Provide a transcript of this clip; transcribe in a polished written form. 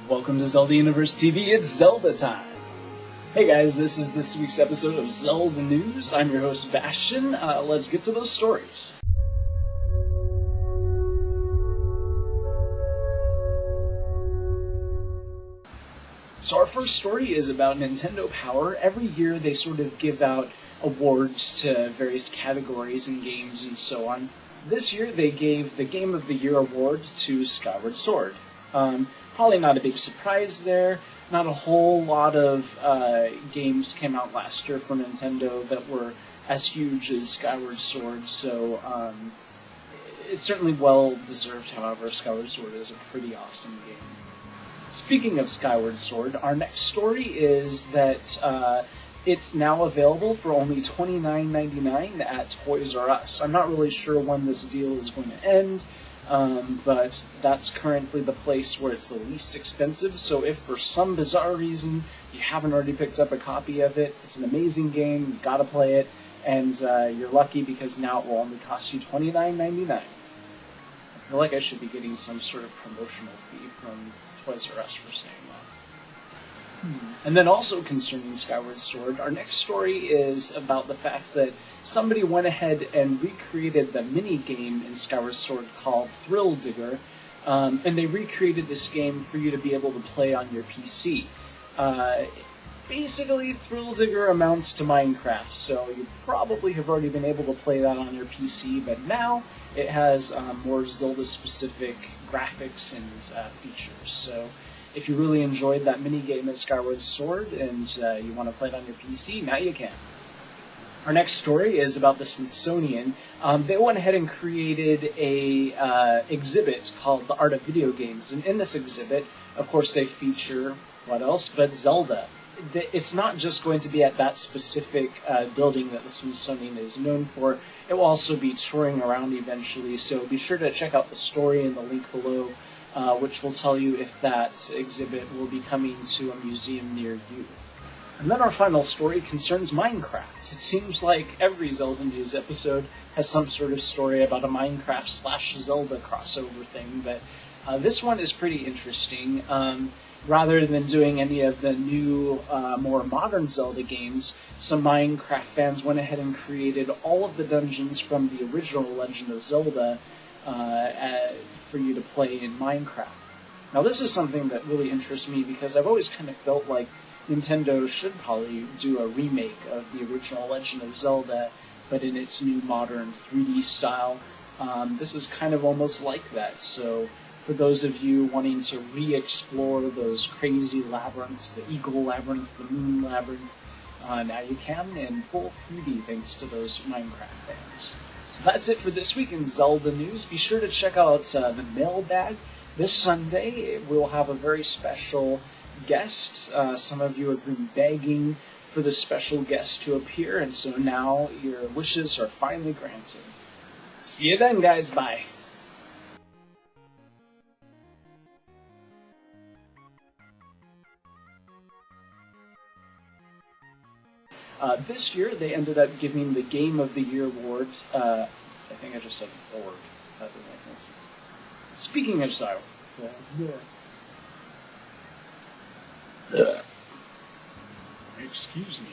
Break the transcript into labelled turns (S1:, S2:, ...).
S1: Welcome to Zelda Universe TV, it's Zelda time! Hey guys, this is this week's episode of Zelda News. I'm your host, Bastian. Let's get to those stories. So our first story is about Nintendo Power. Every year they sort of give out awards to various categories in games and so on. This year they gave the Game of the Year award to Skyward Sword. Probably not a big surprise there. Not a whole lot of games came out last year for Nintendo that were as huge as Skyward Sword, so it's certainly well deserved. However, Skyward Sword is a pretty awesome game. Speaking of Skyward Sword, our next story is that it's now available for only $29.99 at Toys R Us. I'm not really sure when this deal is going to end. But that's currently the place where it's the least expensive, so if for some bizarre reason you haven't already picked up a copy of it, it's an amazing game, you gotta play it, and you're lucky because now it will only cost you $29.99. I feel like I should be getting some sort of promotional fee from Toys R Us for saying that. And then also concerning Skyward Sword, our next story is about the fact that somebody went ahead and recreated the mini-game in Skyward Sword called Thrill Digger, and they recreated this game for you to be able to play on your PC. Basically, Thrill Digger amounts to Minecraft, so you probably have already been able to play that on your PC, but now it has more Zelda-specific graphics and features, so if you really enjoyed that mini-game at Skyward Sword and you want to play it on your PC, now you can. Our next story is about the Smithsonian. They went ahead and created a exhibit called The Art of Video Games, and in this exhibit, of course, they feature, what else, but Zelda. It's not just going to be at that specific building that the Smithsonian is known for. It will also be touring around eventually, so be sure to check out the story in the link below, which will tell you if that exhibit will be coming to a museum near you. And then our final story concerns Minecraft. It seems like every Zelda News episode has some sort of story about a Minecraft/Zelda crossover thing, but this one is pretty interesting. Rather than doing any of the new, more modern Zelda games, some Minecraft fans went ahead and created all of the dungeons from the original Legend of Zelda for you to play in Minecraft. Now this is something that really interests me because I've always kind of felt like Nintendo should probably do a remake of the original Legend of Zelda, but in its new modern 3D style. This is kind of almost like that, so for those of you wanting to re-explore those crazy labyrinths, the Eagle Labyrinth, the Moon Labyrinth, now you can in full 3D thanks to those Minecraft fans. So that's it for this week in Zelda News. Be sure to check out the mailbag. This Sunday we'll have a very special guest. Some of you have been begging for this special guest to appear, and so now your wishes are finally granted. See you then, guys. Bye. This year, they ended up giving the Game of the Year award. I think I just said award. That doesn't make sense. Speaking of style. Excuse me.